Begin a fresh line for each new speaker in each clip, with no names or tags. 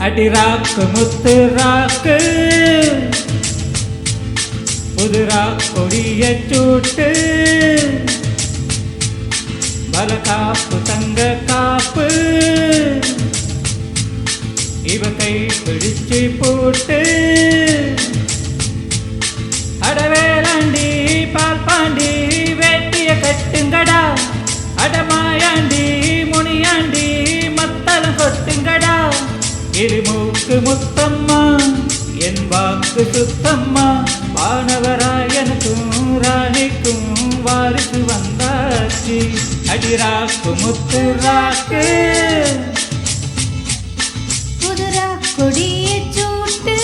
அடிராக்கு முத்து ராக்கு புதுரா கொடிய சூட்டு பல காப்பு தங்க காப்பு இவ கை பிடிச்சு போட்டு அடவேலாண்டி பால் பாண்டி வேட்டிய கட்டுங்கடா அடமாயாண்டி முனியாண்டி மத்தளம் கொட்டுங்கடா இருமூக்கு முத்தம்மா என் வாக்கு சுத்தம்மா வானவராயனுக்கும் ராணிக்கும் வாரிசு வந்தாச்சு அடிராக்கு முத்து ராக்கு
புதுரா கொடிய சூட்டு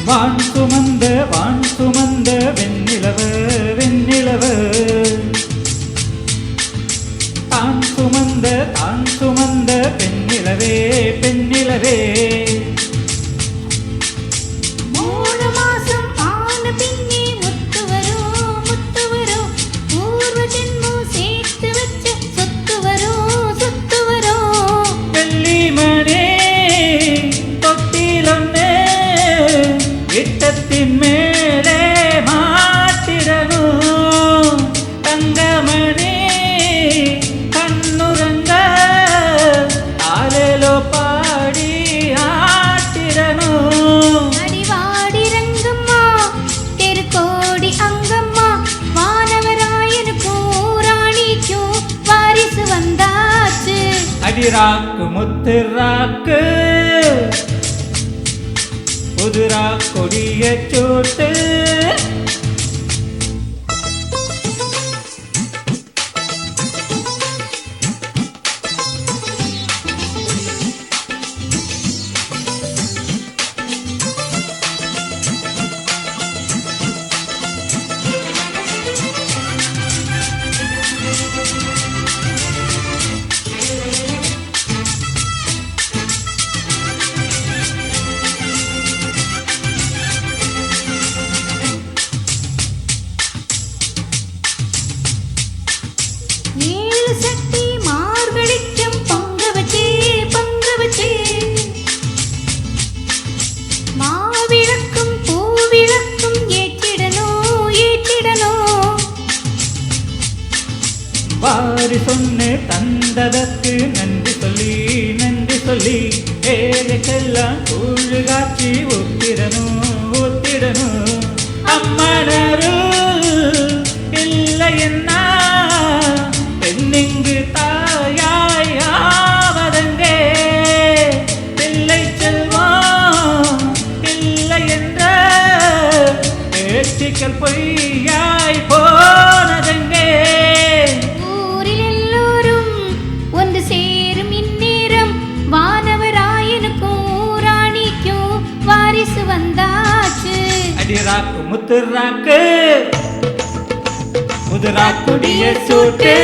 வான் சுமந்த வெண்ணிலவு வெண்ணிலவு தான் சுமந்த பெண்ணிலவே பெண்ணிலவே
3 மாசம் ஆன பின்னே முத்து வரும் பூர்வ ஜென்மம் சேர்த்து வச்ச சொத்து வரும்
வெள்ளிமணி தொட்டிலொன்னு விட்டத்தின் மேலே மாட்டிடணும் தங்கமணி கண்ணுரங்க ஆலேலோ பாடி ஆட்டிடணும்
அடிவாடி ரங்கம்மா தெருக்கோடி அங்கம்மா வானவராயனுக்கும் ராணிக்கும் வாரிசு வந்தாச்சு
அடிராக்கு முத்து ராக்கு புதுரா கொடிய சூட்டு
ஏழு சக்தி மார்கழிக்கும் பொங்க வச்சே மாவிளக்கும் பூவிளக்கும் ஏற்றிடணும்
வாரி சொன்ன தந்ததற்கு நன்றி சொல்லி ஏழைக்கெல்லாம் கூழு காட்சி ஊத்திடணும் அம்மனரு இல்லை என்ன பெண்ணிங்கு தாயாய் ஆவதங்கே பிள்ளை செல்வம் இல்லை என்ற பேச்சுக்கள் பொய்யாய் போனதெங்கே
ஊரில் எல்லோரும் ஒன்று சேரும் இந்நேரம் வானவராயனுக்கும் ராணிக்கும் வாரிசு வந்தாச்சு
அடிராக்கு முத்து ராக்கு புதுரா கொடிய சூட்டு